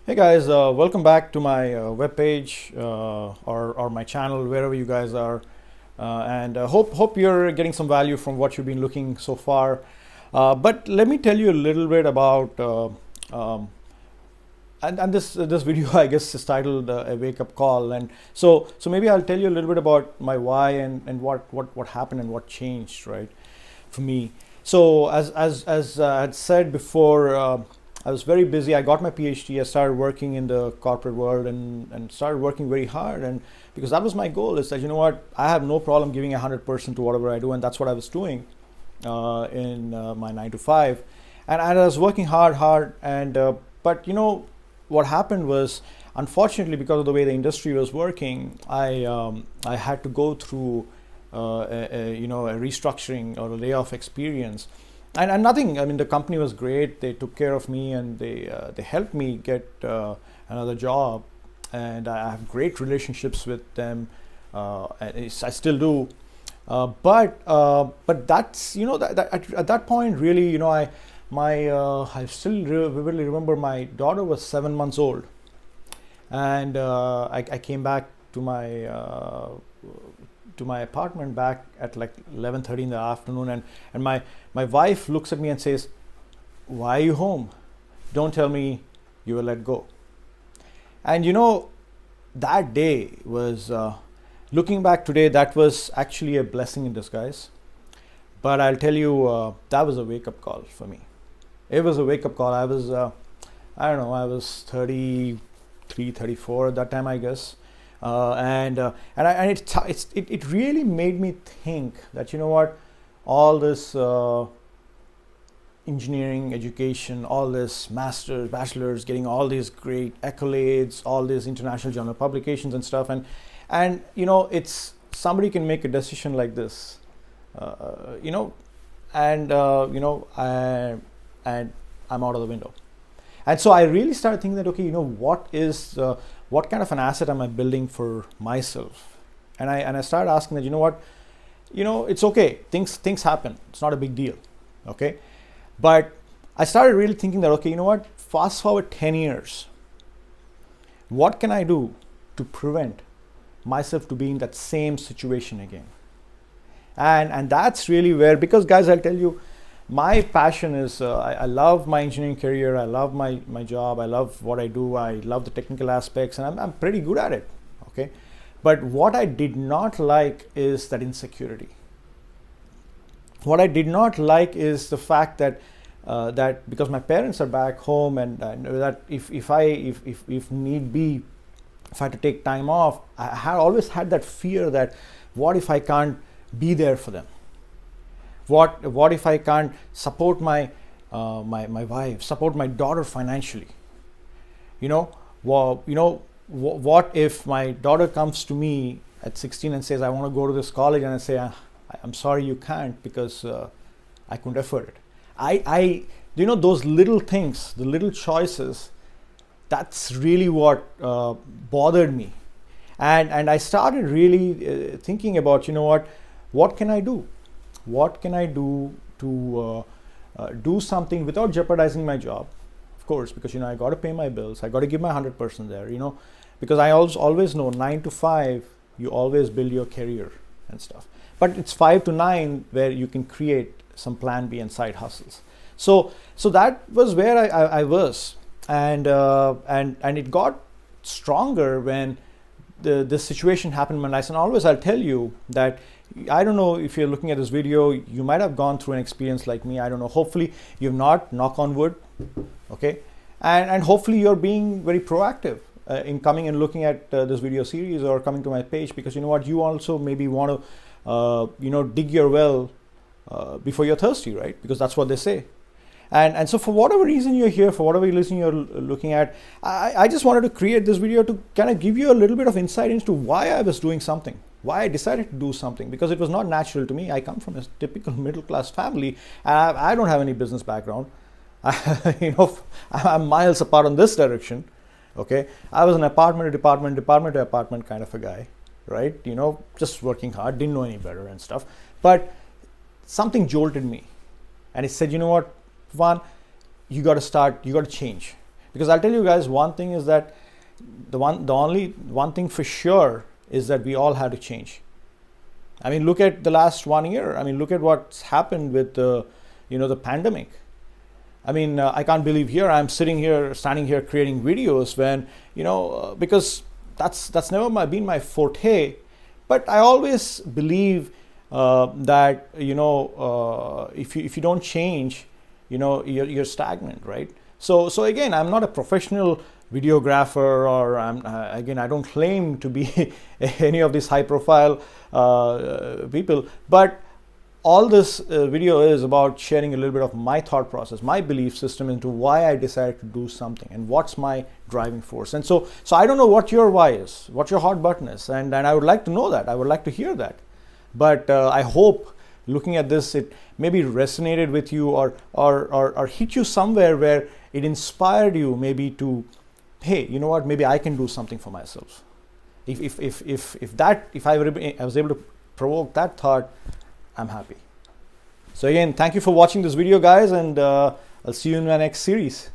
Hey guys, welcome back to my webpage or my channel, wherever you guys are, and hope you're getting some value from what you've been looking so far. But let me tell you a little bit about um, and this video I guess is titled a wake up call, and so maybe I'll tell you a little bit about my why and what happened and what changed, right, for me. So as I had said before. I was very busy. I got my PhD. I started working in the corporate world and started working very hard. And because that was my goal, is that, you know what, I have no problem giving 100% to whatever I do. And that's what I was doing in my 9 to 5. And I was working hard. And but, what happened was, unfortunately, because of the way the industry was working, I had to go through a restructuring or a layoff experience. And nothing. I mean, the company was great. They took care of me and they helped me get another job, and I have great relationships with them. I still do. But that's, that at that point, really, I still vividly remember my daughter was 7 months old, and I came back to my apartment back at like 11:30 in the afternoon, and my wife looks at me and says, "Why are you home? Don't tell me you were let go." And that day was, looking back today, that was actually a blessing in disguise. But I'll tell you, that was a wake up call for me. It was a wake up call. I was, I don't know, I was 33, 34 at that time, I guess. It really made me think that, you know what, all this engineering education, all this masters, bachelors, getting all these great accolades, all these international journal publications and stuff, and it's somebody can make a decision like this, you know, and and I'm out of the window. And so I really started thinking that, okay, what kind of an asset am I building for myself? And I started asking that, it's okay. Things happen. It's not a big deal, okay? But I started really thinking that, okay, fast forward 10 years. What can I do to prevent myself to be in that same situation again? And that's really where, because guys, I'll tell you, my passion is, I love my engineering career. I love my job. I love what I do. I love the technical aspects, and I'm pretty good at it, okay? But what I did not like is that insecurity. What I did not like is the fact that that because my parents are back home, and that if need be, if I had to take time off, I had always had that fear that, what if I can't be there for them? What if I can't support my wife, support my daughter financially? What if my daughter comes to me at 16 and says, "I want to go to this college," and I say, "I'm sorry, you can't, because I couldn't afford it." Those little things, the little choices, that's really what bothered me, and I started really thinking about, what can I do? What can I do to do something without jeopardizing my job? Of course, because I got to pay my bills. I got to give my 100% there. Because I always know 9 to 5, you always build your career and stuff. But it's 5 to 9 where you can create some plan B and side hustles. So that was where I was, and it got stronger when this situation happened in my life. And always I'll tell you that, I don't know if you're looking at this video, you might have gone through an experience like me. I don't know. Hopefully you've not, knock on wood, okay? And hopefully you're being very proactive in coming and looking at this video series, or coming to my page, because you also maybe want to, dig your well before you're thirsty, right? Because that's what they say. And so for whatever reason you're here, for whatever reason you're looking at, I just wanted to create this video to kind of give you a little bit of insight into why I was doing something, why I decided to do something, because it was not natural to me. I come from a typical middle class family. I don't have any business background. I'm miles apart on this direction, okay? I was an apartment to apartment kind of a guy, right? Just working hard, didn't know any better and stuff. But something jolted me, and it said, Juan, you got to change. Because I'll tell you guys, one thing is that the only one thing for sure is that we all had to change. I mean, look at the last 1 year. I mean, look at what's happened with the pandemic. I mean, I can't believe I'm standing here creating videos when, because that's never been my forte. But I always believe that, if you don't change, you're stagnant, right? So again, I'm not a professional videographer, or I don't claim to be any of these high profile people, but all this video is about sharing a little bit of my thought process, my belief system into why I decided to do something and what's my driving force. And so I don't know what your why is, what your hot button is, and I would like to know that. I would like to hear that. But I hope looking at this, it maybe resonated with you or hit you somewhere where it inspired you maybe to, hey, you know what, maybe I can do something for myself. If I was able to provoke that thought, I'm happy. So again, thank you for watching this video, guys, and I'll see you in my next series.